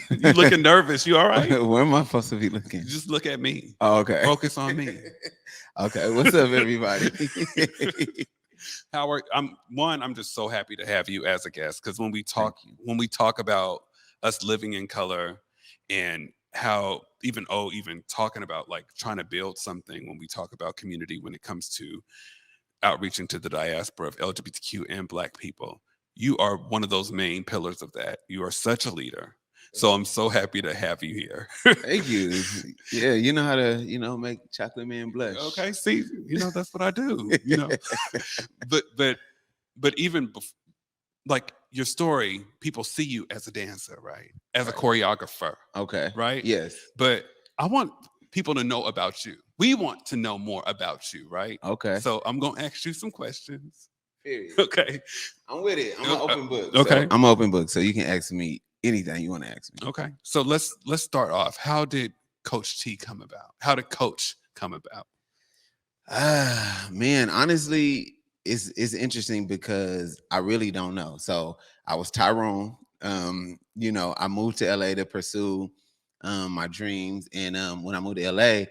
You looking nervous. You all right? Where am I supposed to be looking? Just look at me. Oh, okay. Focus on me. Okay. What's up, everybody? Howard, I'm just so happy to have you as a guest because Thank you. when we talk about us living in color and how even talking about like trying to build something when we talk about community when it comes to outreaching to the diaspora of LGBTQ and Black people, you are one of those main pillars of that. You are such a leader. So I'm so happy to have you here. Thank you. Yeah, you know how to, make chocolate man blush. Okay, see, that's what I do. But even like your story, people see you as a dancer, right? As a Right. choreographer, Okay. right? Yes. But I want people to know about you. We want to know more about you, right? Okay. So I'm gonna ask you some questions. Period. Okay. I'm with it. I'm an open book. Okay. So I'm an open book, so you can ask me anything you want to ask me. Okay. So let's start off. How did Koach T come about? How did Coach come about? Man, honestly, it's interesting because I really don't know. So I was Tyrone. I moved to LA to pursue my dreams. And when I moved to LA,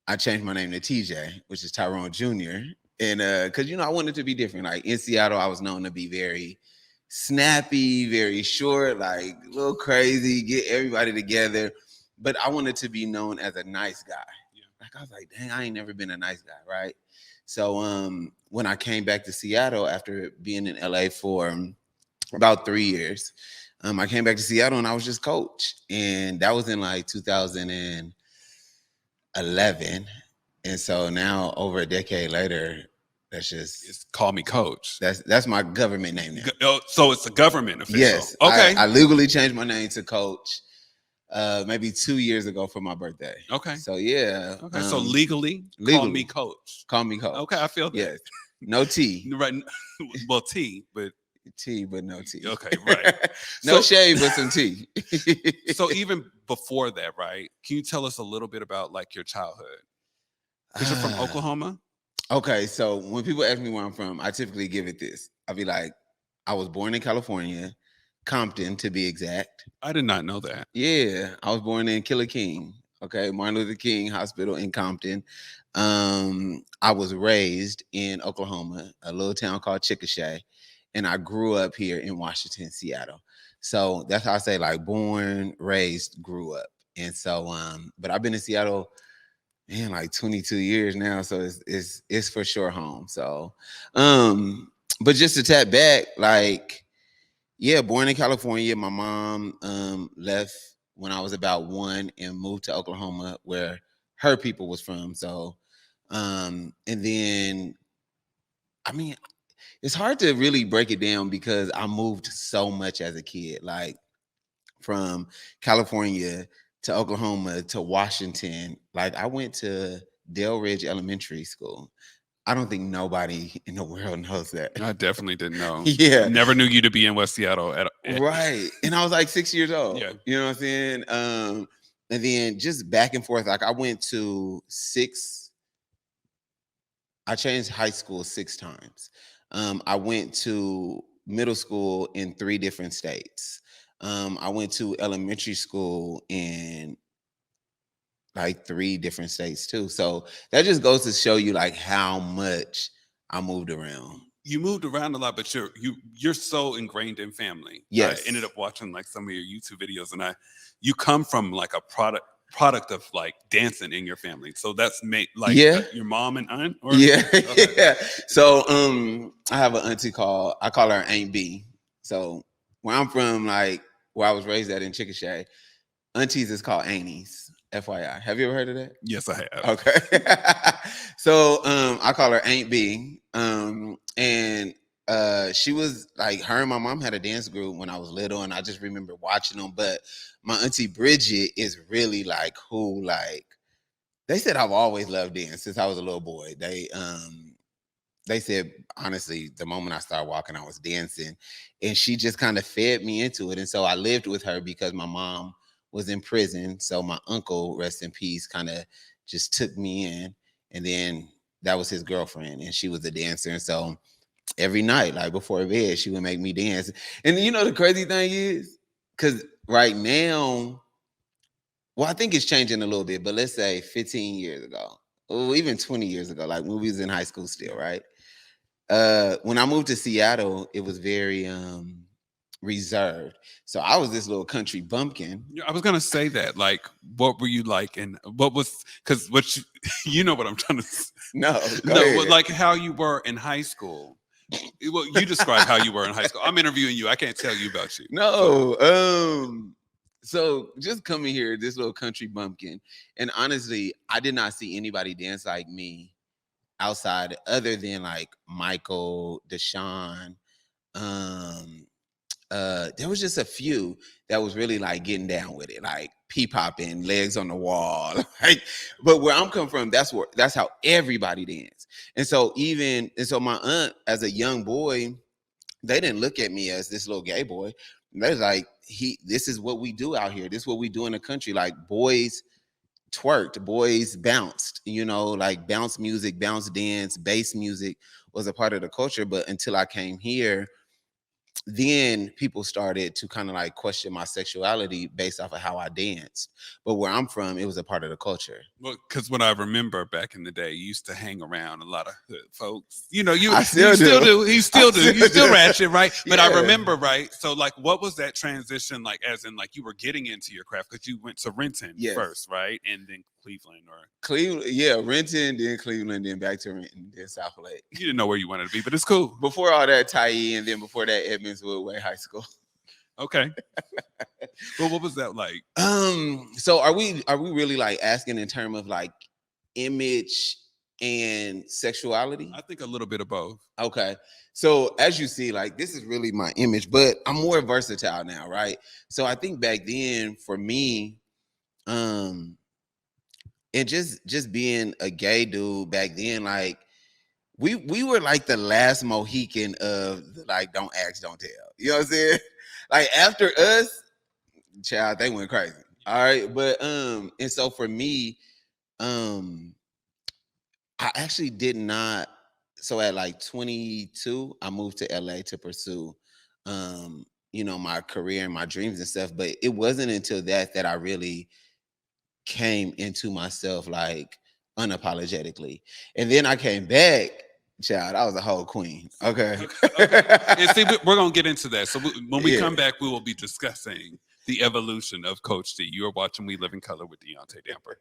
I changed my name to TJ, which is Tyrone Jr. And because I wanted to be different. Like in Seattle, I was known to be very snappy, very short, like a little crazy, get everybody together. But I wanted to be known as a nice guy. Like I was like, dang, I ain't never been a nice guy, right? So when I came back to Seattle after being in LA for about 3 years, I came back to Seattle and I was just Coach. And that was in like 2011. And so now over a decade later, It's call me Coach. that's my government name now. Oh, so it's a government official. Yes. Okay. I legally changed my name to Coach maybe 2 years ago for my birthday. Okay. So yeah. Okay. So legally, call me Coach. Call me Coach. Okay, I feel that. Yes. No T. Right. Well, T, but T, but no T. Okay, right. No shade, but some T. So even before that, right? Can you tell us a little bit about like your childhood? Because you're from Oklahoma. Okay, so when people ask me where I'm from, I typically give it this. I'll be like, I was born in California, Compton to be exact. I did not know that. Yeah, I was born in Killer King. Okay, Martin Luther King Hospital in Compton. I was raised in Oklahoma, a little town called Chickasha, and I grew up here in Washington, Seattle. So that's how I say like born, raised, grew up. And so, but I've been in Seattle, man, like 22 years now. So it's for sure home. So, but just to tap back, like, yeah, born in California. My mom left when I was about 1 and moved to Oklahoma where her people was from. So and then I mean, it's hard to really break it down because I moved so much as a kid. Like from California to Oklahoma to Washington. Like I went to Dale Ridge Elementary School. I don't think nobody in the world knows that. I definitely didn't know. Yeah. Never knew you to be in West Seattle. Right. And I was like 6 years old. Yeah. You know what I'm saying? And then just back and forth. Like I changed high school 6 times. I went to middle school in 3 different states. I went to elementary school in like 3 different states too. So that just goes to show you like how much I moved around. You moved around a lot, but you're so ingrained in family. Yes. I ended up watching like some of your YouTube videos, and you come from like a product of like dancing in your family. So that's like your mom and aunt? Or? Yeah. Okay. Yeah. So I have an auntie I call her Aunt B. So where I'm from, like where I was raised at in Chickasha, aunties is called aunties. FYI. Have you ever heard of that? Yes, I have. Okay. So I call her Aunt B. And she was like, her and my mom had a dance group when I was little, and I just remember watching them. But my auntie Bridget is really like who, like, they said I've always loved dance since I was a little boy. They said, honestly, the moment I started walking, I was dancing, and she just kind of fed me into it. And so I lived with her because my mom was in prison. So my uncle, rest in peace, kind of just took me in, and then that was his girlfriend, and she was a dancer. And so every night, like before bed, she would make me dance. And the crazy thing is, because right now, well, I think it's changing a little bit, but let's say 15 years ago, or even 20 years ago, like when we was in high school still, right? When I moved to Seattle, it was very reserved. So I was this little country bumpkin. Yeah, I was gonna say that. Like, what were you like, and what was because what you, you know what I'm trying to No, go no, ahead. like how you were in high school. Well, you describe how you were in high school. I'm interviewing you. I can't tell you about you. So, No, so just coming here, this little country bumpkin, and honestly, I did not see anybody dance like me outside, other than like Michael, Deshaun. Um, there was just a few that was really like getting down with it, like pee popping, legs on the wall. Like, but where I'm coming from, that's how everybody dance. And so my aunt, as a young boy, they didn't look at me as this little gay boy. They was like, this is what we do out here. This is what we do in the country. Like, boys twerked, boys bounced, like bounce music, bounce dance, bass music was a part of the culture. But until I came here, then people started to kind of like question my sexuality based off of how I danced. But where I'm from, it was a part of the culture. well, because what I remember back in the day, you used to hang around a lot of hood folks. I still you still do. do. You still I do. still You still do. ratchet, right? But I Yeah. remember, right? So, like, what was that transition like? As in, like, you were getting into your craft because you went to Renton Yes. first, right, and then Cleveland, or Cleveland, yeah, Renton, then Cleveland, then back to Renton, then South Lake. you didn't know where you wanted to be, but it's cool. Before all that, Tye, and then before that, Edmonds Woodway High School. Okay. Well, what was that like? So are we really like asking in terms of like image and sexuality? I think a little bit of both. Okay. So as you see, like, this is really my image, but I'm more versatile now, right? So I think back then for me, and just being a gay dude back then, like, we were like the last Mohican of the, like, don't ask, don't tell. You know what I'm saying? Like, after us, child, they went crazy. All right. But and so for me, I actually did not. So at like 22, I moved to LA to pursue my career and my dreams and stuff. But it wasn't until that I really came into myself, like, unapologetically. And then I came back, child, I was a whole queen. Okay. Okay. And see, we're gonna get into that. So when we Yeah. come back, we will be discussing the evolution of Koach T. You are watching We Live in Color with Deaunte Damper.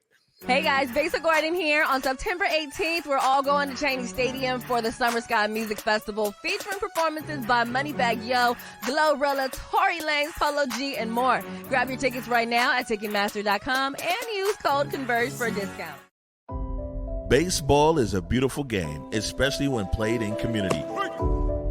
Hey guys, Basic Garden here. On September 18th, we're all going to Cheney Stadium for the Summer Sky Music Festival, featuring performances by Moneybagg Yo, Glorilla, Tory Lanez, Polo G, and more. Grab your tickets right now at Ticketmaster.com and use code Converge for a discount. Baseball is a beautiful game, especially when played in community.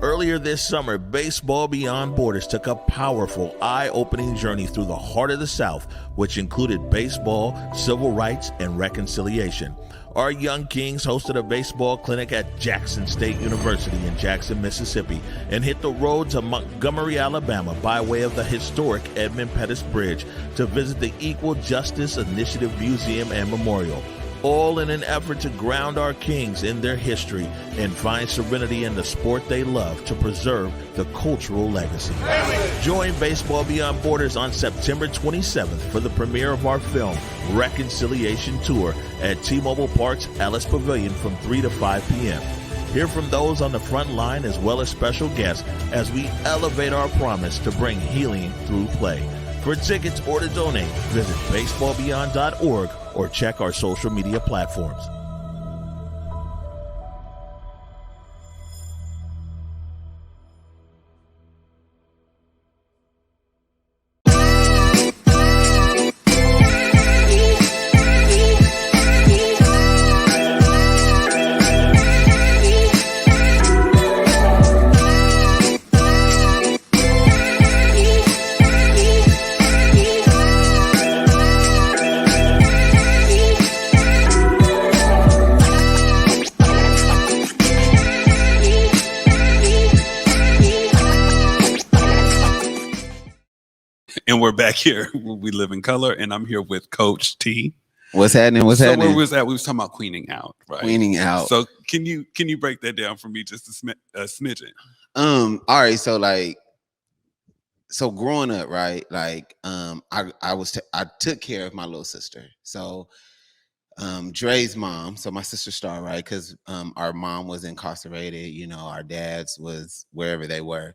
Earlier this summer, Baseball Beyond Borders took a powerful, eye-opening journey through the heart of the South, which included baseball, civil rights, and reconciliation. Our Young Kings hosted a baseball clinic at Jackson State University in Jackson, Mississippi, and hit the road to Montgomery, Alabama by way of the historic Edmund Pettus Bridge to visit the Equal Justice Initiative Museum and Memorial, all in an effort to ground our Kings in their history and find serenity in the sport they love to preserve the cultural legacy. Join Baseball Beyond Borders on September 27th for the premiere of our film, Reconciliation Tour, at T-Mobile Park's Ellis Pavilion from 3 to 5 p.m. Hear from those on the front line as well as special guests as we elevate our promise to bring healing through play. For tickets or to donate, visit baseballbeyond.org or check our social media platforms. And we're back here. We Live in Color, and I'm here with Koach T. What's happening? What's So happening? where was that? We was talking about queening out, right? Queening out. So can you break that down for me just a smidgen? All right. So, like, so growing up, right? Like, I took care of my little sister. So, Dre's mom, so my sister Star, right? Because our mom was incarcerated. You know, our dads was wherever they were,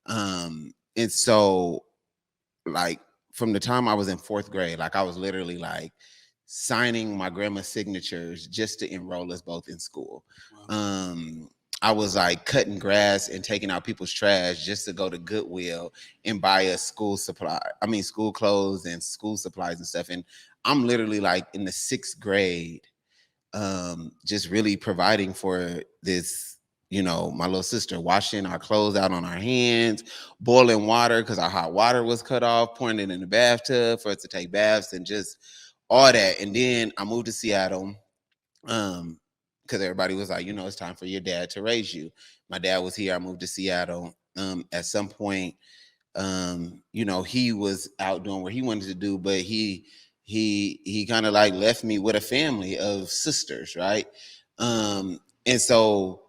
and so like from the time I was in fourth grade, like I was literally like signing my grandma's signatures just to enroll us both in school. Wow. I was like cutting grass and taking out people's trash just to go to Goodwill and buy us school clothes and school supplies and stuff. And I'm literally like in the sixth grade, just really providing for this, you know, my little sister, washing our clothes out on our hands, boiling water because our hot water was cut off, pouring it in the bathtub for us to take baths and just all that. And then I moved to Seattle, because everybody was like, you know, it's time for your dad to raise you. My dad was here. I moved to Seattle. At some point, you know, he was out doing what he wanted to do, but he kind of like left me with a family of sisters, right? And so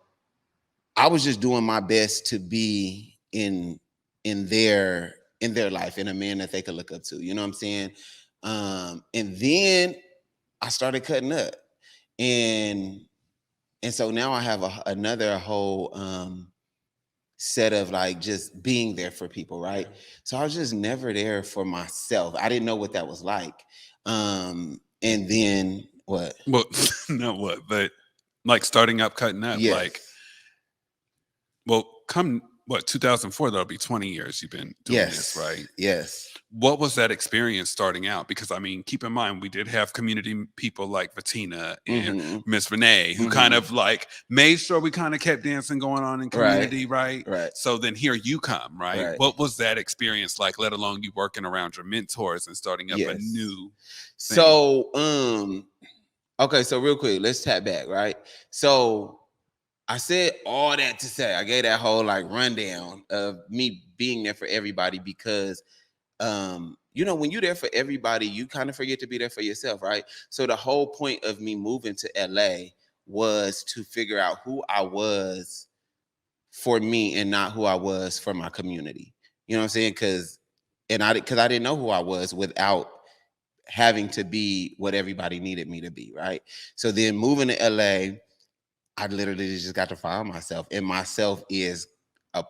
I was just doing my best to be in their life, in a man that they could look up to. You know what I'm saying? And then I started cutting up, and so now I have another whole set of like just being there for people, right? So I was just never there for myself. I didn't know what that was like. And then what? Well, not what, but like starting up, cutting up, Yes. like, well, come what 2004, that'll be 20 years you've been doing this, right? Yes. What was that experience starting out? Because I mean, keep in mind, we did have community people like Vatina and Miss Renee, who kind of like made sure we kind of kept dancing going on in community, right? Right. So then here you come, right? What was that experience like, let alone you working around your mentors and starting up a new thing? So, okay, so real quick, let's tap back, right? So I said all that to say, I gave that whole like rundown of me being there for everybody because you know, when you're there for everybody, you kind of forget to be there for yourself, right? So the whole point of me moving to LA was to figure out who I was for me and not who I was for my community. You know what I'm saying? Because I didn't know who I was without having to be what everybody needed me to be, right? So then moving to LA, I literally just got to find myself, and myself is a,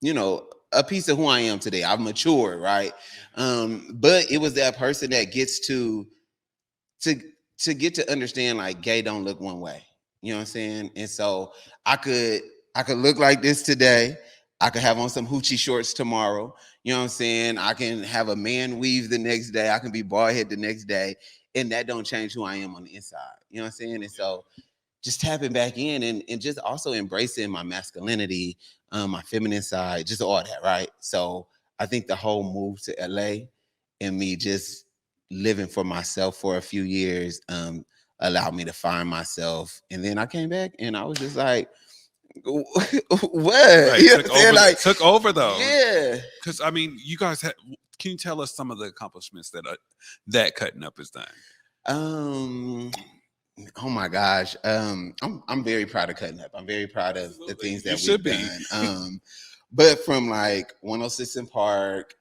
you know, a piece of who I am today. I've matured, right? But it was that person that gets to get to understand like gay don't look one way. You know what I'm saying? And so I could look like this today. I could have on some hoochie shorts tomorrow. You know what I'm saying? I can have a man weave the next day. I can be bald head the next day. And that don't change who I am on the inside. You know what I'm saying? And so just tapping back in and just also embracing my masculinity, my feminine side, just all that, right? So I think the whole move to LA and me just living for myself for a few years allowed me to find myself. And then I came back and I was just like, what? Right, You know what I'm saying? Like, took over though. yeah. Because I mean, you guys had. Can you tell us some of the accomplishments that that cutting up has done? Oh my gosh. I'm very proud of cutting up. I'm very proud of the things that we've done. But from like 106 in Park,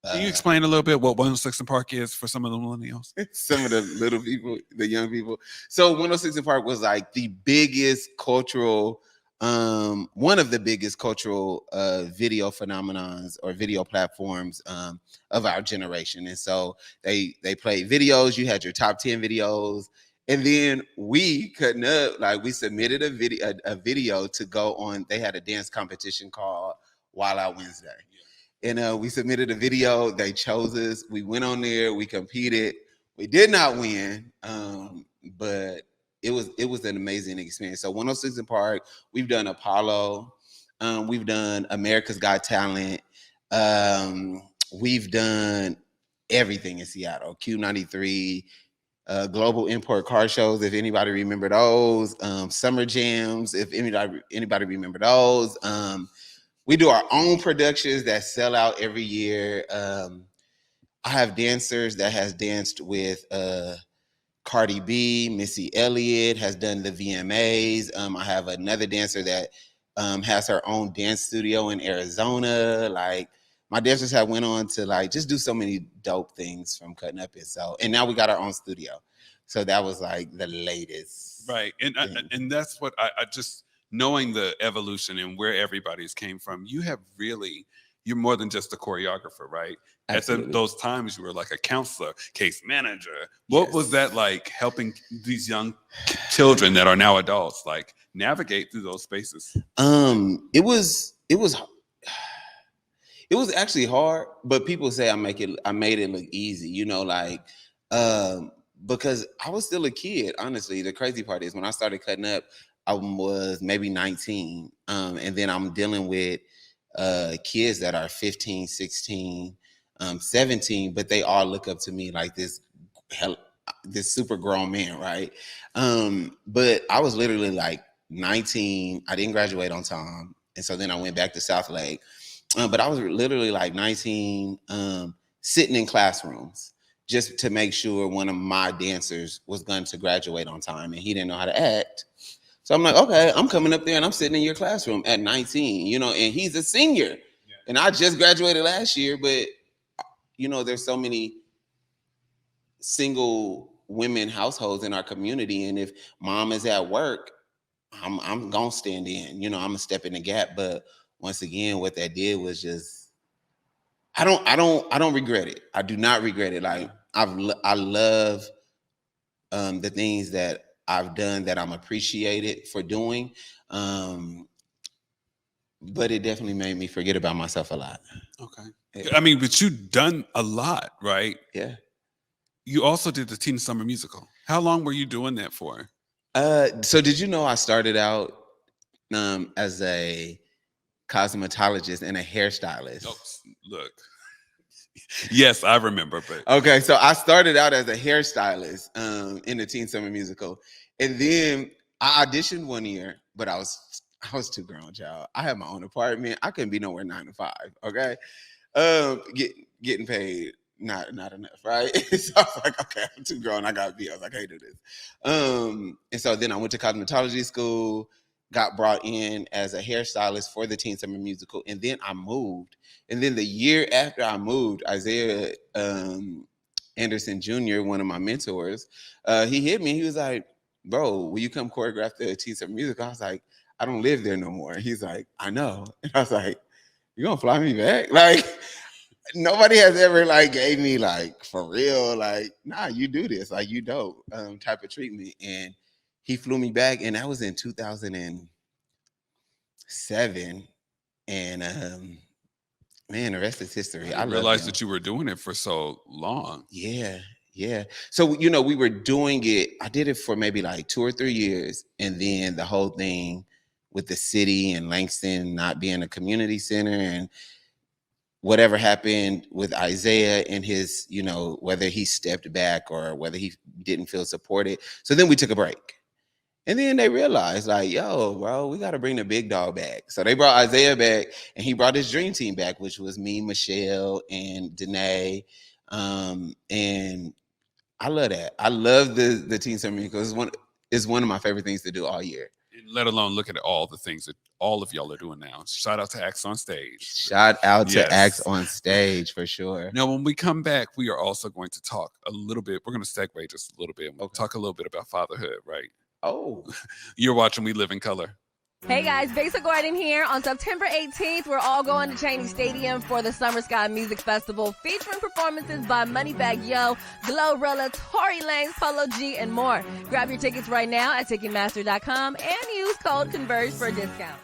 can you explain a little bit what 106 in Park is for some of the millennials? Some of the little people, the young people. So 106 in Park was like the biggest cultural, one of the biggest cultural video phenomenons or video platforms of our generation. And so they played videos. You had your top 10 videos. And then we cutting up, like we submitted a video to go on. They had a dance competition called Wild Out Wednesday. And we submitted a video. They chose us. We went on there. We competed. We did not win, but it was an amazing experience. So 106 in Park. We've done Apollo. We've done America's Got Talent. We've done everything in Seattle. Q93, Global Import Car Shows, if anybody remember those. Summer Jams, if anybody remember those. We do our own productions that sell out every year. I have dancers that has danced with Cardi B, Missy Elliott has done the VMAs. I have another dancer that has her own dance studio in Arizona. Like my dancers have went on to like just do so many dope things from cutting up it. So, and now we got our own studio. So that was like the latest. Right. And that's what I just, knowing the evolution and where everybody's came from, you're more than just a choreographer, right? Absolutely. At those times you were like a counselor, case manager. What was that like, helping these young children that are now adults like navigate through those spaces? It was actually hard, but people say I made it look easy, you know, like because I was still a kid. Honestly, the crazy part is when I started cutting up, I was maybe 19. And then I'm dealing with kids that are 15, 16, 17, but they all look up to me like this super grown man, right? But I was literally like 19. I didn't graduate on time. And so then I went back to South Lake. But I was literally like 19, sitting in classrooms just to make sure one of my dancers was going to graduate on time, and he didn't know how to act. So I'm like, okay, I'm coming up there and I'm sitting in your classroom at 19, you know, and he's a senior. Yeah. And I just graduated last year, but, you know, there's so many single women households in our community. And if mom is at work, I'm going to stand in, you know, I'm going to step in the gap. But once again, what that did was just, I don't regret it. I do not regret it. Like I love the things that I've done that I'm appreciated for doing. But it definitely made me forget about myself a lot. Okay. Yeah. I mean, but you've done a lot, right? Yeah. You also did the Teen Summer Musical. How long were you doing that for? So did you know I started out as a cosmetologist and a hairstylist? Oh, look. Yes, I remember. But okay, so I started out as a hairstylist in the Teen Summer Musical, and then I auditioned one year, but I was too grown, child. I had my own apartment. I couldn't be nowhere 9 to 5. Okay, getting paid not enough, right? So I was like, okay, I'm too grown. I gotta be. I was like, I can't do this. And so then I went to cosmetology school, got brought in as a hairstylist for the Teen Summer Musical, and then I moved. And then the year after I moved, Isaiah Anderson Jr., one of my mentors, he hit me. He was like, bro, will you come choreograph the Teen Summer Musical? I was like, I don't live there no more. He's like, I know. And I was like, you gonna fly me back? Like, nobody has ever like gave me like, for real, like, nah, you do this, like you dope type of treatment. And he flew me back, and that was in 2007. And man, the rest is history. I realized that you were doing it for so long. Yeah. So, you know, we were doing it. I did it for maybe like 2 or 3 years. And then the whole thing with the city and Langston not being a community center and whatever happened with Isaiah and his, you know, whether he stepped back or whether he didn't feel supported. So then we took a break. And then they realized, like, yo, bro, we got to bring the big dog back. So they brought Isaiah back, and he brought his dream team back, which was me, Michelle, and Danae. And I love that. I love the Teen Summer Musical. It's one of my favorite things to do all year. Let alone look at all the things that all of y'all are doing now. Shout out to Acts on Stage. Shout out to Acts on Stage for sure. Now, when we come back, we are also going to talk a little bit. We're going to segue just a little bit. We'll talk a little bit about fatherhood, right? Oh, you're watching We Live in Color. Hey guys, Basic Garden here. On September 18th, we're all going to Cheney Stadium for the Summer Sky Music Festival, featuring performances by Moneybagg Yo, Glorilla, Tory Lanez, Polo G, and more. Grab your tickets right now at Ticketmaster.com and use code Converge for a discount.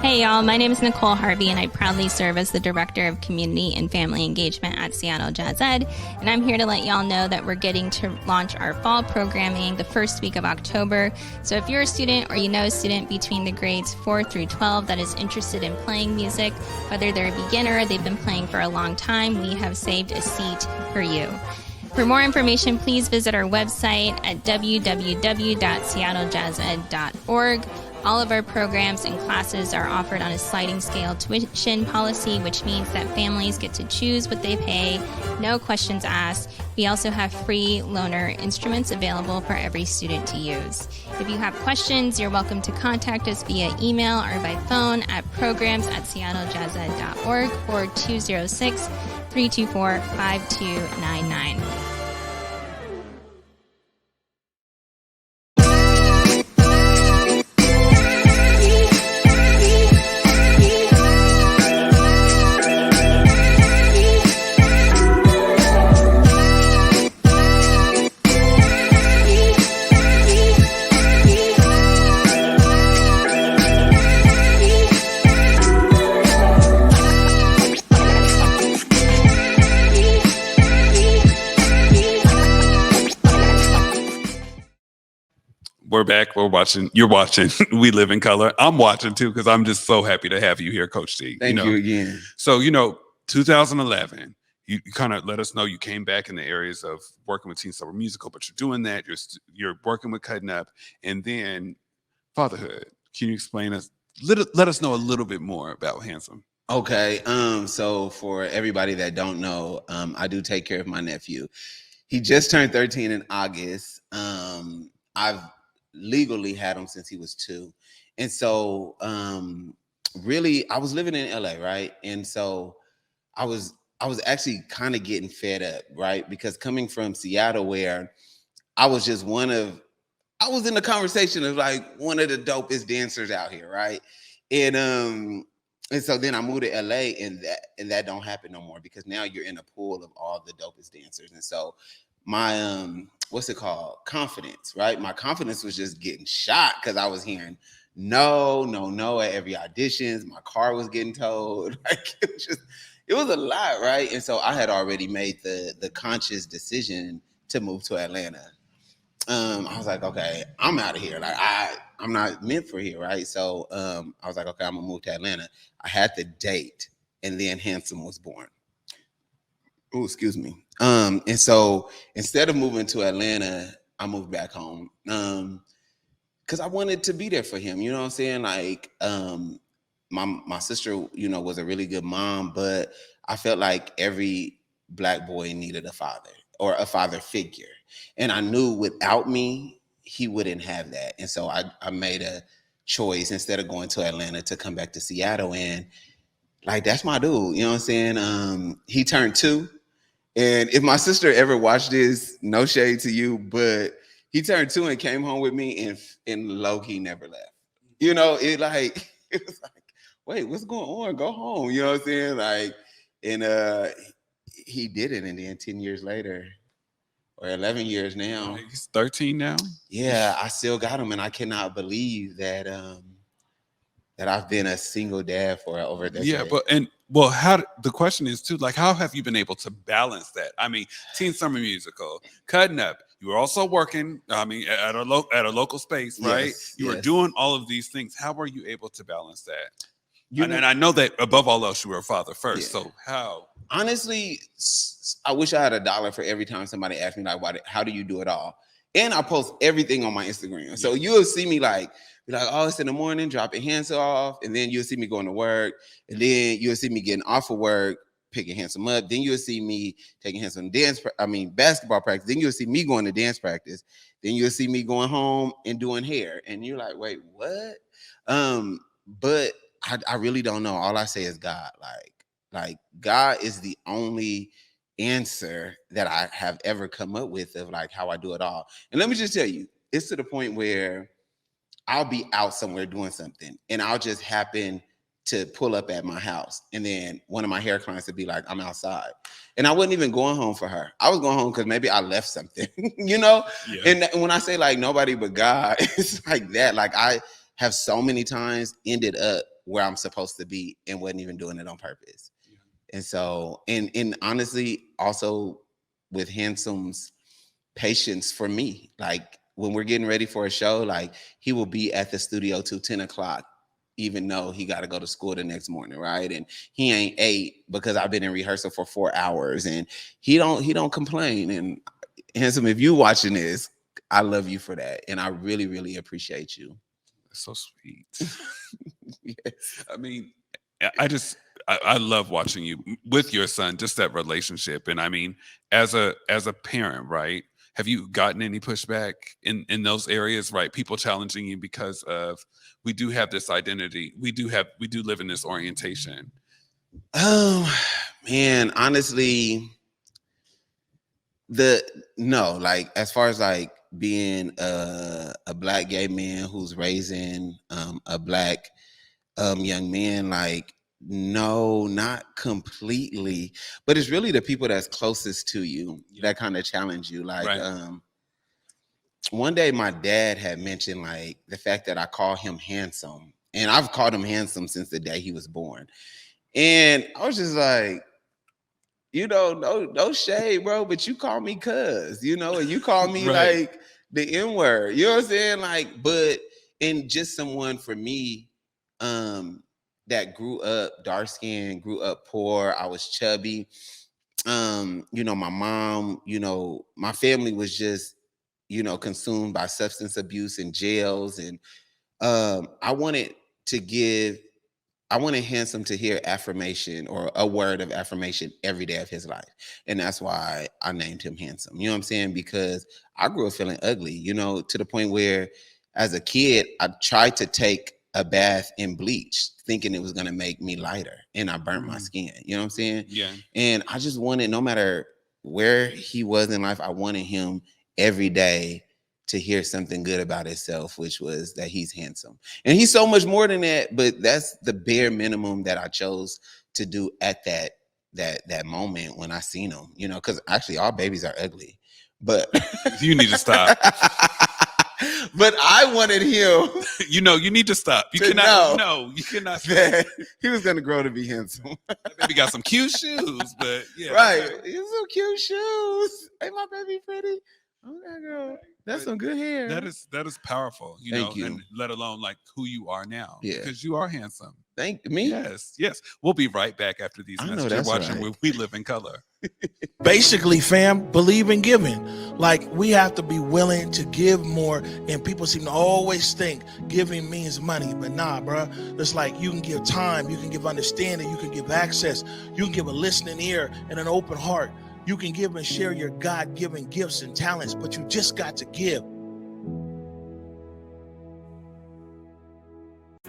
Hey y'all, my name is Nicole Harvey and I proudly serve as the Director of Community and Family Engagement at Seattle Jazz Ed, and I'm here to let y'all know that we're getting to launch our fall programming the first week of October. So if you're a student or you know a student between the grades 4 through 12 that is interested in playing music, whether they're a beginner or they've been playing for a long time, we have saved a seat for you. For more information, please visit our website at www.seattlejazzed.org. All of our programs and classes are offered on a sliding scale tuition policy, which means that families get to choose what they pay, no questions asked. We also have free loaner instruments available for every student to use. If you have questions, you're welcome to contact us via email or by phone at programs@seattlejazzed.org or 206-324-5299. We're back. We're watching. You're watching. We Live in Color. I'm watching too because I'm just so happy to have you here, Coach T. Thank you again. So 2011. You kind of let us know you came back in the areas of working with Teen Summer Musical, but you're doing that. You're working with Cutting Up, and then fatherhood. Can you explain us? Let us know a little bit more about Handsome. Okay. So for everybody that don't know, I do take care of my nephew. He just turned 13 in August. I've legally had him since he was 2. And so really I was living in LA, right? And so I was actually kind of getting fed up, right? Because coming from Seattle where I was just I was in the conversation of like one of the dopest dancers out here, right? And so then I moved to LA and that don't happen no more because now you're in a pool of all the dopest dancers. And so my what's it called? Confidence, right? My confidence was just getting shot because I was hearing no at every auditions. My car was getting towed. Like it was a lot, right? And so I had already made the conscious decision to move to Atlanta. I was like, okay, I'm out of here. Like I'm not meant for here, right? So I was like, okay, I'm gonna move to Atlanta. I had the date, and then Handsome was born. Oh, excuse me. And so instead of moving to Atlanta, I moved back home. Because I wanted to be there for him. You know what I'm saying? Like, my sister, was a really good mom, but I felt like every Black boy needed a father or a father figure. And I knew without me, he wouldn't have that. And so I made a choice instead of going to Atlanta to come back to Seattle. And like, that's my dude. You know what I'm saying? He turned 2. And if my sister ever watched this, no shade to you, but he turned 2 and came home with me and low-key never left. It was like, wait, what's going on? Go home. You know what I'm saying? Like, and he did it. And then 10 years later, or 11 years now. He's 13 now? Yeah, I still got him. And I cannot believe that that I've been a single dad for over a decade. Yeah, the question is too, like, how have you been able to balance that? I mean, Teen Summer Musical, Cutting Up, you were also working, at a local space, right? Yes, You were doing all of these things. How were you able to balance that? And I know that above all else, you were a father first. Yeah. So how? Honestly, I wish I had $1 for every time somebody asked me, like, how do you do it all? And I post everything on my Instagram. Yeah. So you'll see me be like, oh, it's in the morning, dropping Handsome off. And then you'll see me going to work. And then you'll see me getting off of work, picking Handsome up. Then you'll see me taking Handsome basketball practice. Then you'll see me going to dance practice. Then you'll see me going home and doing hair. And you're like, wait, what? But I really don't know. All I say is God. Like God is the only answer that I have ever come up with of like how I do it all. And let me just tell you, it's to the point where I'll be out somewhere doing something and I'll just happen to pull up at my house. And then one of my hair clients would be like, I'm outside. And I wasn't even going home for her. I was going home because maybe I left something, Yeah. And when I say like nobody but God, it's like that. Like I have so many times ended up where I'm supposed to be and wasn't even doing it on purpose. Yeah. And so, and honestly, also with Handsome's patience for me, like when we're getting ready for a show, like he will be at the studio till 10 o'clock, even though he got to go to school the next morning, right? And he ain't 8 because I've been in rehearsal for 4 hours, and he don't complain. And Handsome, if you watching this, I love you for that, and I really, really appreciate you. That's so sweet. Yes. I mean, I love watching you with your son, just that relationship. And I mean, as a parent, right? Have you gotten any pushback in those areas, right? People challenging you because of we do have this identity, we do live in this orientation. Oh man, honestly, no, like as far as like being a black gay man who's raising a black young man, like no, not completely, but it's really the people that's closest to you that kind of challenge you. Like Right. One day my dad had mentioned like the fact that I call him handsome, and I've called him handsome since the day he was born, and I was just like, no shade, bro, but you call me cuz, and you call me Right. like the N word, you know what I'm saying? Like, but and just someone for me, that grew up dark skinned, grew up poor. I was chubby. My mom, my family was just, consumed by substance abuse and jails. And I wanted to give I wanted Handsome to hear affirmation or a word of affirmation every day of his life. And that's why I named him Handsome. You know what I'm saying? Because I grew up feeling ugly, to the point where as a kid, I tried to take a bath in bleach, thinking it was going to make me lighter. And I burnt my skin. You know what I'm saying? Yeah. And I just wanted, no matter where he was in life, I wanted him every day to hear something good about himself, which was that he's handsome. And he's so much more than that, but that's the bare minimum that I chose to do at that moment when I seen him, because actually all babies are ugly. But You need to stop. but I wanted him You need to stop. You to cannot. know No, you cannot. that he was gonna grow to be handsome. That baby got some cute shoes, but yeah, Right. He has some cute shoes. Hey, my baby pretty. Okay, girl. That's But some good hair. that is powerful, Thank you. and let alone like who you are now. Yeah. Because you are handsome. Thank me. Yes. We'll be right back after these I know messages. You're that's watching right. where we live in color. Basically, fam, believe in giving. Like, we have to be willing to give more, and people seem to always think giving means money, but nah, bro. It's like you can give time, you can give understanding, you can give access, you can give a listening ear and an open heart. You can give and share your God-given gifts and talents, but you just got to give.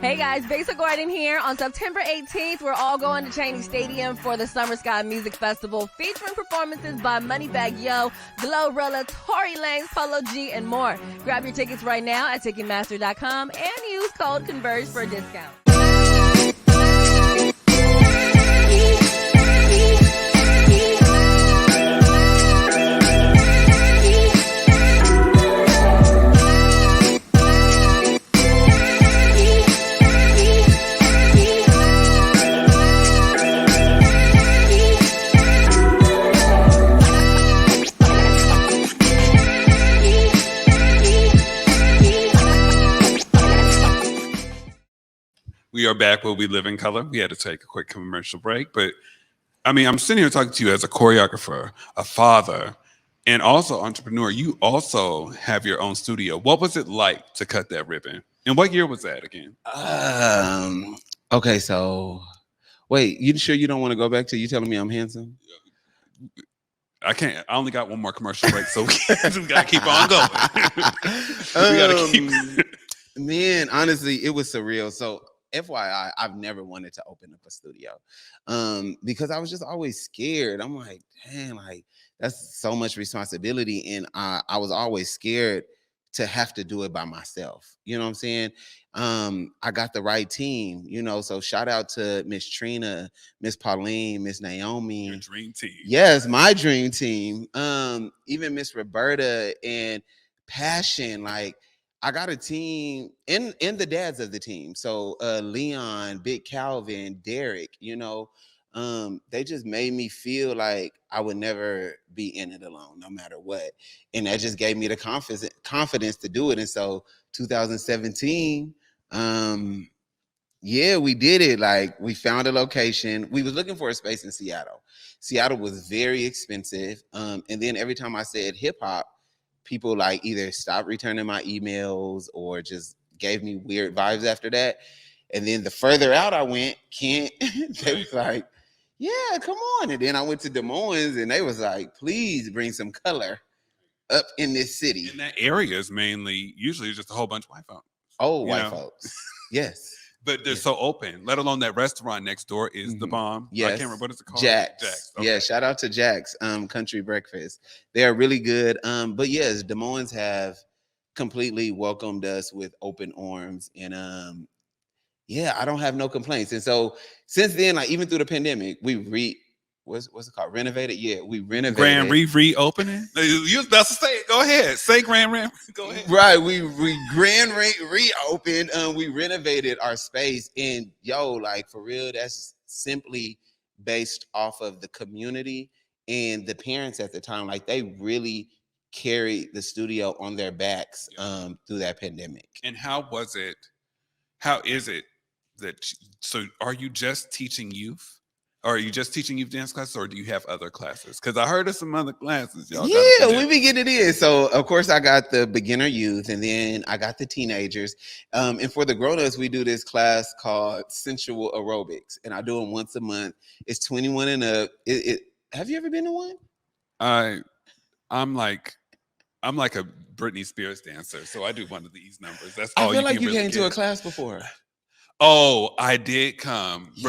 Hey guys, Basic Garden here. On September 18th, we're all going to Cheney Stadium for the Summer Sky Music Festival, featuring performances by Moneybagg Yo, Glorilla, Tory Lanez, Polo G, and more. Grab your tickets right now at Ticketmaster.com and use code Converge for a discount. We are back where we live in color. We had to take a quick commercial break, but I mean, I'm sitting here talking to you as a choreographer, a father, and also entrepreneur. You also have your own studio. What was it like to cut that ribbon? And what year was that again? Okay, so wait, you sure you don't want to go back to you telling me I'm handsome? I can't. I only got one more commercial break, so we gotta keep on going. We gotta keep. Man, honestly, it was surreal. So FYI, I've never wanted to open up a studio because I was just always scared. I'm like, damn, like that's so much responsibility. And I was always scared to have to do it by myself. You know what I'm saying? I got the right team, so shout out to Miss Trina, Miss Pauline, Miss Naomi. Your dream team. Yes, my dream team. Even Miss Roberta and Passion, like I got a team in the dads of the team. So Leon, Big Calvin, Derek, they just made me feel like I would never be in it alone, no matter what. And that just gave me the confidence to do it. And so 2017, yeah, we did it. Like we found a location. We was looking for a space in Seattle. Seattle was very expensive. And then every time I said hip hop, people like either stopped returning my emails or just gave me weird vibes after that. And then the further out I went, Kent, they was like, yeah, come on. And then I went to Des Moines and they was like, please bring some color up in this city. And that area is usually just a whole bunch of white folks. Oh, white folks. Yes. But they're so open, let alone that restaurant next door is the bomb. Yes. I can't remember what it's called. Jack's. Okay. Yeah, shout out to Jack's Country Breakfast. They are really good. But yes, Des Moines have completely welcomed us with open arms. And yeah, I don't have no complaints. And so since then, like even through the pandemic, we what's it called? Renovated? Yeah, we renovated. Grand reopening? You was about to say it. Go ahead. Say grand. Go ahead. Right. We grand reopened. We renovated our space. And like for real, that's simply based off of the community and the parents at the time. Like they really carried the studio on their backs through that pandemic. And how is it that so are you just teaching youth? Or are you just teaching youth dance classes, or do you have other classes? Because I heard of some other classes, y'all. Yeah, we be getting it in. So, of course, I got the beginner youth, and then I got the teenagers. And for the grown-ups, we do this class called Sensual Aerobics, and I do them once a month. It's 21 and up. Have you ever been to one? I'm like a Britney Spears dancer, so I do one of these numbers. That's all. I feel like you really came to a class before. Oh, I did come. Yeah.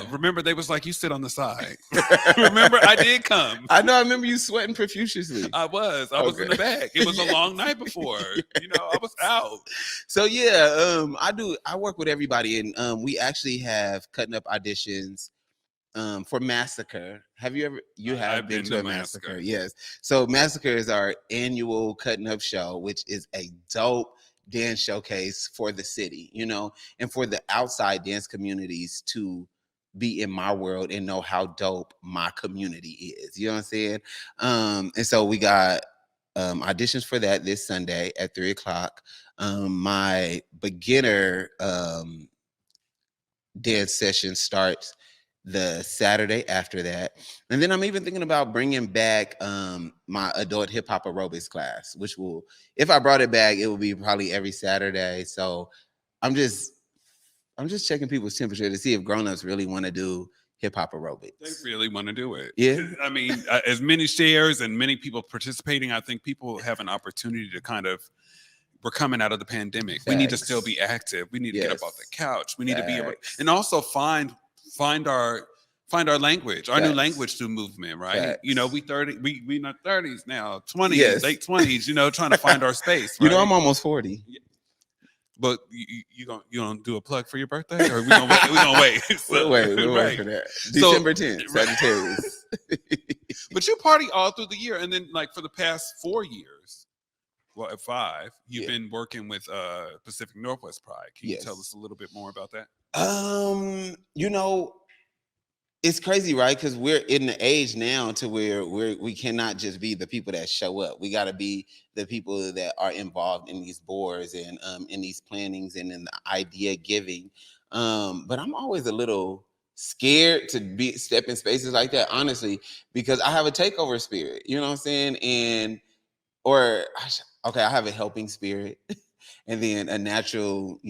Remember they was like, you sit on the side. Remember, I did come. I know. I remember you sweating profusely. I was in the back. It was a long night before. I was out. So yeah, I work with everybody, and we actually have cutting up auditions for Massacre. Have you ever? I've been to a Massacre? Yes. So Massacre is our annual cutting up show, which is a dope dance showcase for the city, and for the outside dance communities to be in my world and know how dope my community is. You know what I'm saying? And so we got auditions for that this Sunday at 3:00. My beginner dance session starts the Saturday after that. And then I'm even thinking about bringing back my adult hip hop aerobics class, which will, if I brought it back, it will be probably every Saturday. So I'm just checking people's temperature to see if grown-ups really want to do hip hop aerobics. They really want to do it. Yeah. I mean, as many shares and many people participating, I think people have an opportunity to we're coming out of the pandemic. Facts. We need to still be active. We need to get up off the couch. We need to be and also find our language, our new language through movement, right? Facts. We in our 30s now, 20s, late 20s, trying to find our space. Right? I'm almost 40. Yeah. But you gonna do a plug for your birthday, or we gonna wait? We'll wait for that. December 10th, Sagittarius. But you party all through the year, and then like for the past 4 years, well, at 5, you've been working with Pacific Northwest Pride. Can you tell us a little bit more about that? It's crazy, right? Because we're in the age now to where we cannot just be the people that show up. We got to be the people that are involved in these boards and in these plannings and in the idea giving. But I'm always a little scared to step in spaces like that, honestly, because I have a takeover spirit. You know what I'm saying? I have a helping spirit, and then a natural,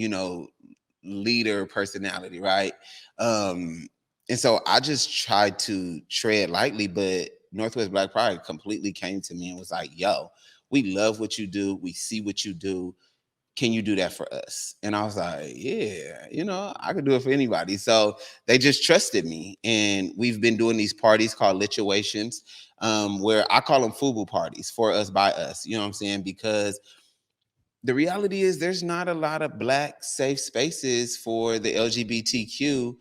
leader personality, right? And so I just tried to tread lightly, but Northwest Black Pride completely came to me and was like, yo, we love what you do. We see what you do. Can you do that for us? And I was like, yeah, I could do it for anybody. So they just trusted me. And we've been doing these parties called Lituations, where I call them FUBU parties, for us, by us. You know what I'm saying? Because the reality is there's not a lot of Black safe spaces for the LGBTQ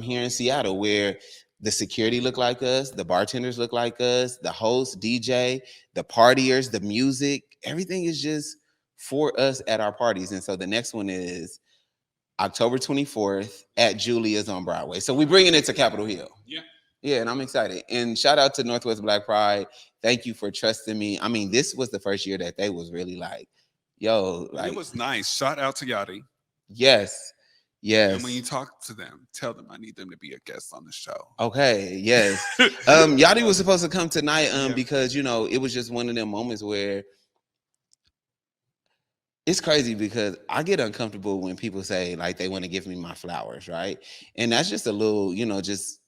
here in Seattle, where the security look like us, the bartenders look like us, the host, DJ, the partiers, the music, everything is just for us at our parties. And so the next one is October 24th at Julia's on Broadway. So we're bringing it to Capitol Hill. Yeah, and I'm excited. And shout out to Northwest Black Pride. Thank you for trusting me. I mean, this was the first year that they was really like, yo, like, it was nice. Shout out to Yachty. Yes. And when you talk to them, tell them I need them to be a guest on the show. Okay. Yes. Yachty was supposed to come tonight because, it was just one of them moments where it's crazy because I get uncomfortable when people say like they want to give me my flowers, right? And that's just a little, just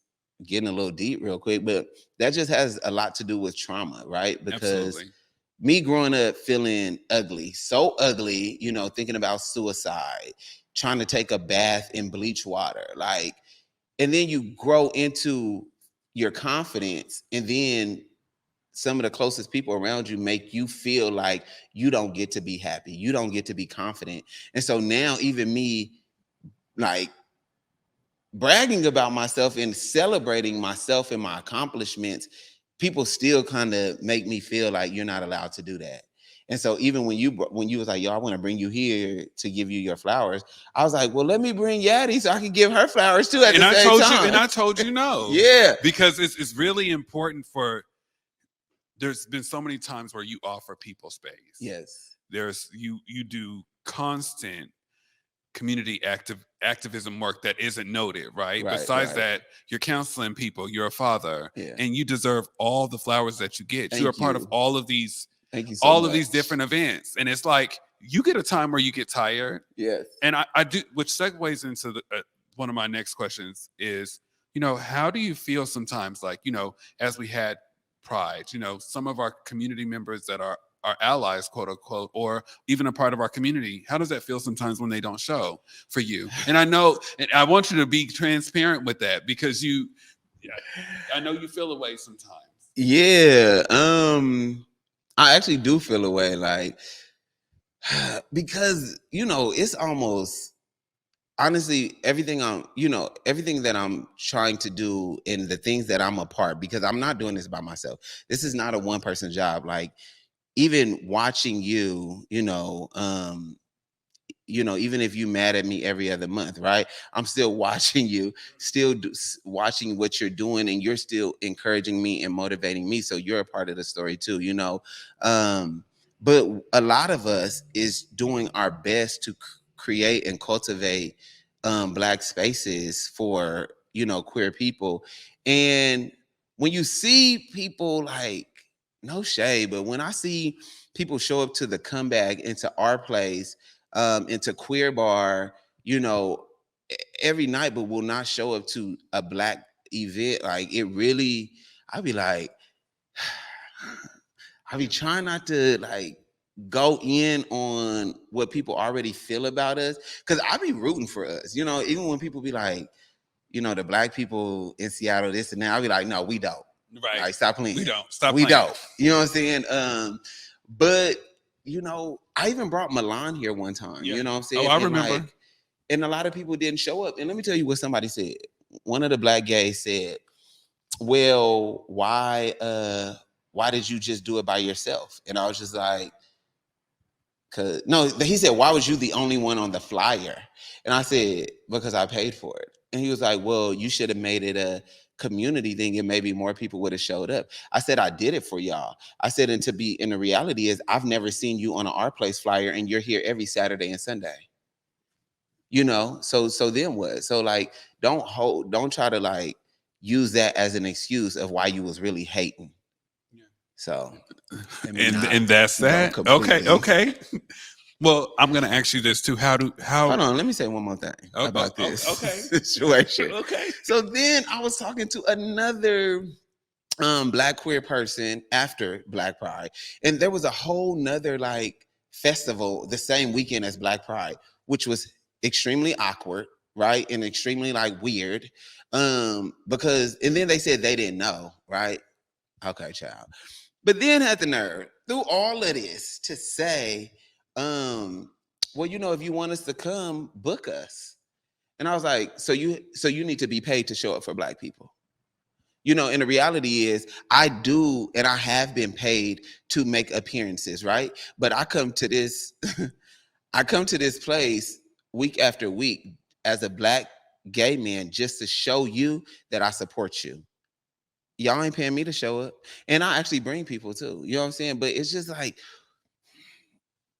getting a little deep real quick, but that just has a lot to do with trauma, right? Because Absolutely. me growing up feeling ugly, so ugly, thinking about suicide, trying to take a bath in bleach water, like, and then you grow into your confidence, and then some of the closest people around you make you feel like you don't get to be happy, you don't get to be confident. And so now, even me, like, bragging about myself and celebrating myself and my accomplishments, people still kind of make me feel like you're not allowed to do that. And so even when you was like, yo, I want to bring you here to give you your flowers, I was like, well, let me bring Yadi so I can give her flowers too at And the I same told you, time. and I told you no. Yeah. Because it's really important there's been so many times where you offer people space. Yes. There's you do constant community activism work that isn't noted, right? Right, Besides right. that, you're counseling people, you're a father, Yeah. and you deserve all the flowers that you get. You're a Thank part of you. all of these Thank you so much. different events. And it's like you get a time where you get tired. Yes. And I do, which segues into one of my next questions is, how do you feel sometimes, like, as we had Pride, some of our community members that are our allies, quote unquote, or even a part of our community, how does that feel sometimes when they don't show for you? And I know, and I want you to be transparent with that, because I know you feel away sometimes. Yeah. I actually do feel a way, like, because it's almost, honestly, everything that I'm trying to do and the things that I'm a part, because I'm not doing this by myself. This is not a one person job. Like, even watching you, even if you mad at me every other month, right? I'm still watching you, watching what you're doing, and you're still encouraging me and motivating me. So you're a part of the story too. But a lot of us is doing our best to create and cultivate Black spaces for queer people. And when you see people, like, no shade, but when I see people show up to the comeback into our place, into Queer Bar, every night, but will not show up to a Black event, like, it really, I'd be like, I be trying not to, like, go in on what people already feel about us, because I be rooting for us, even when people be like, the Black people in Seattle, this and that, I'll be like, no, we don't. Right. Like, stop playing. We don't. Stop we playing. don't. You know what I'm saying? But I even brought Milan here one time. Yeah. You know what I'm saying? Oh, I And, remember. like, and a lot of people didn't show up. And let me tell you what somebody said. One of the Black gays said, well, why did you just do it by yourself? And I was just like, no, he said, why was you the only one on the flyer? And I said, because I paid for it. And he was like, well, you should have made it a community thing and maybe more people would have showed up. I said, I did it for y'all. I said, and the reality is, I've never seen you on an Our Place flyer, and you're here every Saturday and Sunday. So then what? So, like, don't try to, like, use that as an excuse of why you was really hating. Yeah. So, and that's that. Okay. Well, I'm gonna ask you this too. How hold on, let me say one more thing about this situation. Okay. So then I was talking to another Black queer person after Black Pride, and there was a whole nother, like, festival the same weekend as Black Pride, which was extremely awkward, right? And extremely, like, weird. Because, and then they said they didn't know, right? Okay, child. But then had the nerve through all of this to say, well, if you want us to come, book us. And I was like, so you need to be paid to show up for Black people. And the reality is, I do, and I have been paid to make appearances, right? But I come to this, place week after week as a Black gay man, just to show you that I support you. Y'all ain't paying me to show up. And I actually bring people too. You know what I'm saying? But it's just like,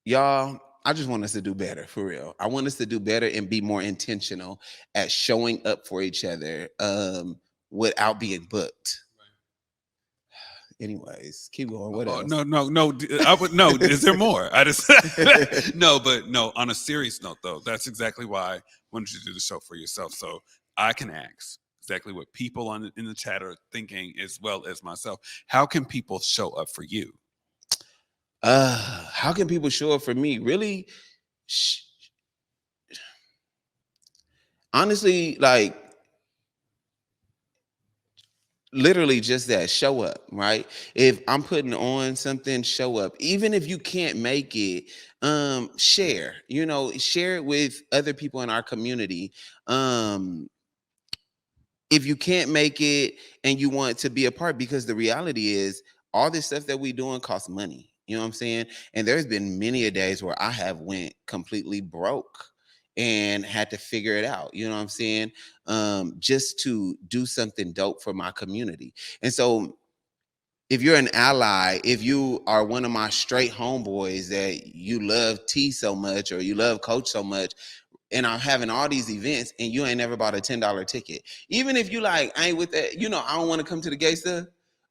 y'all, I just want us to do better, for real. I want us to do better and be more intentional at showing up for each other without being booked. Anyways, keep going. What Oh, else? no. I would no. Is there more? I just no, but no. On a serious note, though, that's exactly why I wanted you to do the show for yourself, so I can ask exactly what people in the chat are thinking, as well as myself. How can people show up for you? How can people show up for me? Really, honestly, like literally just that, show up, right? If I'm putting on something, show up. Even if you can't make it, share, share it with other people in our community. If you can't make it and you want to be a part, because the reality is all this stuff that we doing costs money. You know what I'm saying? And there's been many a days where I have went completely broke and had to figure it out. You know what I'm saying? Just to do something dope for my community. And so if you're an ally, if you are one of my straight homeboys that you love T so much or you love Coach so much, and I'm having all these events and you ain't never bought a $10 ticket. Even if you like, I ain't with that, I don't want to come to the gay stuff,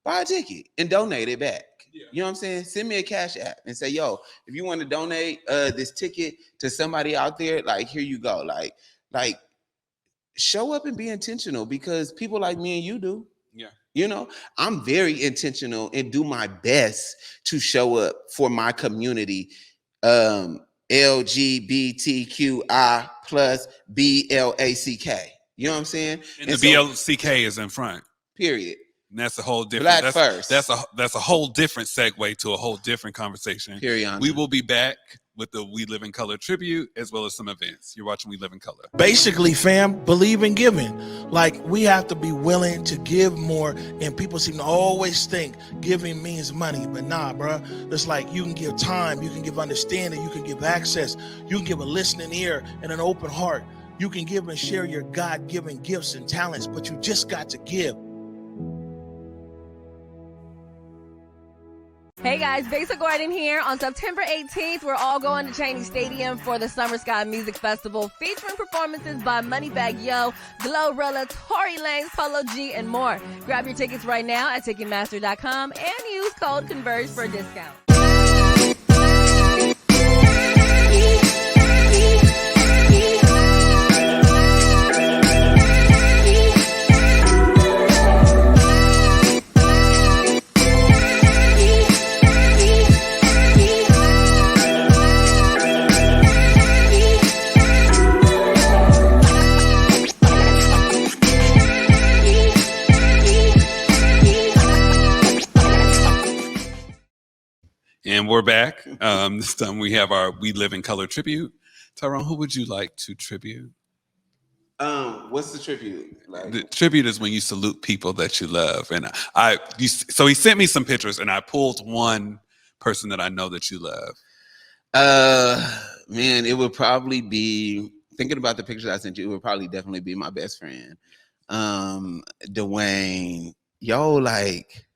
buy a ticket and donate it back. Yeah. You know what I'm saying? Send me a cash app and say, yo, if you want to donate this ticket to somebody out there, like, here you go. Like show up and be intentional, because people like me and you do. Yeah. I'm very intentional and do my best to show up for my community. LGBTQI plus BLACK. You know what I'm saying? And the BLCK is in front. Period. And that's a whole different. Black first. That's a whole different segue to a whole different conversation. Period. We will be back with the We Live in Color tribute, as well as some events. You're watching We Live in Color. Basically, fam, believe in giving. Like, we have to be willing to give more, and people seem to always think giving means money, but nah, bro. It's like you can give time, you can give understanding, you can give access, you can give a listening ear and an open heart. You can give and share your God-given gifts and talents, but you just got to give. Hey guys, Basic Gordon here. On September 18th, we're all going to Cheney Stadium for the Summer Sky Music Festival, featuring performances by Moneybagg Yo, Glorilla, Tory Lanez, Polo G, and more. Grab your tickets right now at Ticketmaster.com and use code Converge for a discount. And we're back. This time we have our We Live in Color tribute. Tyrone, who would you like to tribute? What's the tribute? The tribute is when you salute people that you love. And so he sent me some pictures, and I pulled one person that I know that you love. Man, it would probably be, thinking about the pictures I sent you, it would probably definitely be my best friend, Dwayne. Yo, like,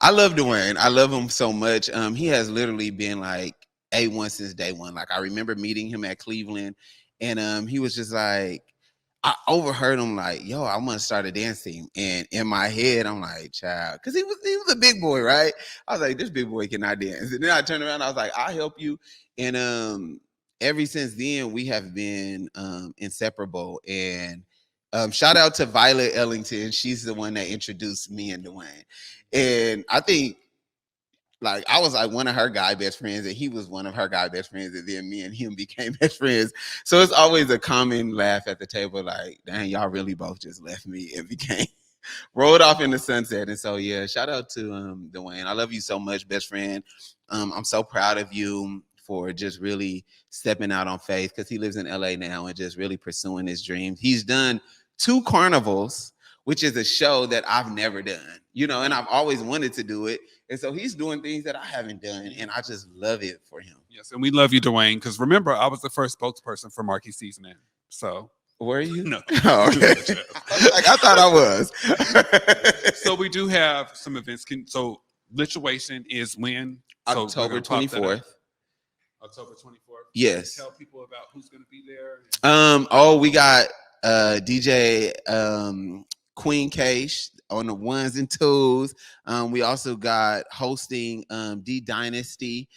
I love Dwayne. I love him so much. He has literally been like A1 since day one. Like, I remember meeting him at Cleveland, and he was just like, I overheard him like, yo, I want to start a dance team. And in my head, I'm like, child, because he was a big boy, right? I was like, this big boy cannot dance. And then I turned around, I was like, I'll help you. And ever since then, we have been inseparable. And shout out to Violet Ellington. She's the one that introduced me and Dwayne. And I think, like, I was like one of her guy best friends, and he was one of her guy best friends, and then me and him became best friends. So it's always a common laugh at the table, like, dang, y'all really both just left me and became rolled off in the sunset. And so, yeah, shout out to Dwayne. I love you so much, best friend. I'm so proud of you for just really stepping out on faith, because he lives in LA now and just really pursuing his dreams. He's done 2 carnivals, which is a show that I've never done, and I've always wanted to do it. And so he's doing things that I haven't done, and I just love it for him. Yes, and we love you, Dwayne, because remember, I was the first spokesperson for Marquis Seasoning. So were you? No. Oh, okay. I thought I was. So we do have some events. So Lituation is when? October 24th. October 24th. Yes. Tell people about who's going to be there. We got DJ Queen Koach on the ones and twos. We also got hosting D Dynasty.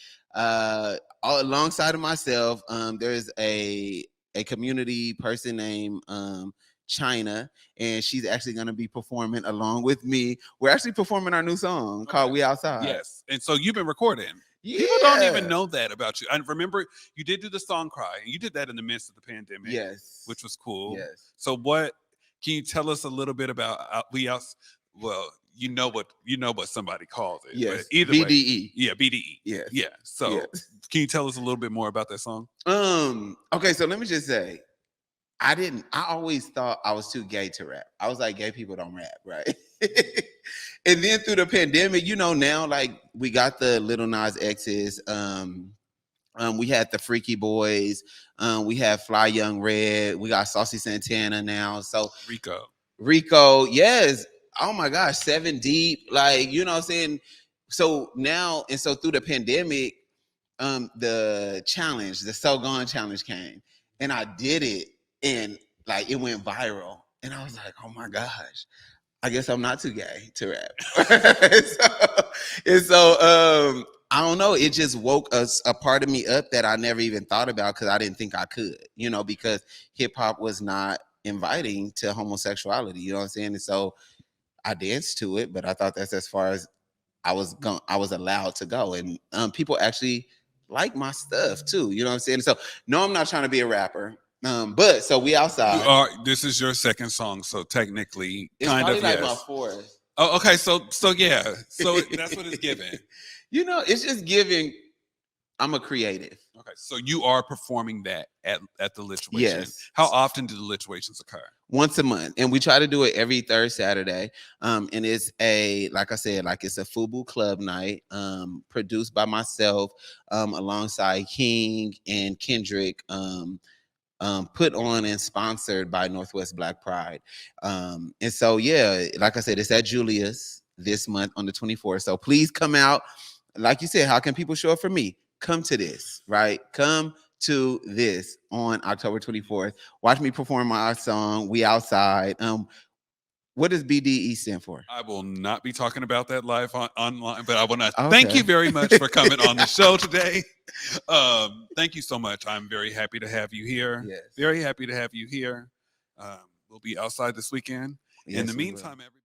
Alongside of myself, there's a community person named China, and she's actually going to be performing along with me. We're actually performing our new song called "We Outside." Yes, and so you've been recording. Yeah. People don't even know that about you. I remember you did do the song "Cry," and you did that in the midst of the pandemic. Yes, which was cool. Yes. So what can you tell us a little bit about "We Outside"? Well, you know what somebody calls it. Yes. But either BDE. way, yeah, BDE. Yes. Yeah. So Yes. can you tell us a little bit more about that song? Okay, so let me just say, I always thought I was too gay to rap. I was like, gay people don't rap, right? And then through the pandemic, now like we got the Little Nas X's, we had the Freaky Boys, we have Fly Young Red, we got Saucy Santana now. So Rico, yes. Oh my gosh, 7 Deep, like, you know what I'm saying? So now, and so through the pandemic, the challenge, the So Gone challenge came, and I did it, and like it went viral, and I was like, oh my gosh, I guess I'm not too gay to rap. so I don't know, it just woke a part of me up that I never even thought about, because I didn't think I could, because hip hop was not inviting to homosexuality, you know what I'm saying? And so I danced to it, but I thought that's as far as I was allowed to go, and people actually like my stuff too. You know what I'm saying? So no, I'm not trying to be a rapper. But so We Outside. This is your second song, so technically, It's kind probably of like yes. my fourth. Oh, okay. So yeah. So that's what it's giving. It's just giving. I'm a creative. Okay, so you are performing that at the Lituation. Yes. How often do the Lituations occur? Once a month, and we try to do it every third Saturday. And it's like I said, like it's a FUBU club night, produced by myself, alongside King and Kendrick, put on and sponsored by Northwest Black Pride. And so, yeah, like I said, it's at Julius this month on the 24th. So please come out. Like you said, how can people show up for me? Come to this, right? Come to this on October 24th. Watch me perform my song, We Outside. What does BDE stand for? I will not be talking about that live online, but I want to thank you very much for coming on the show today. Thank you so much. I'm very happy to have you here. Yes. Very happy to have you here. We'll be outside this weekend. Yes, in the meantime, everybody.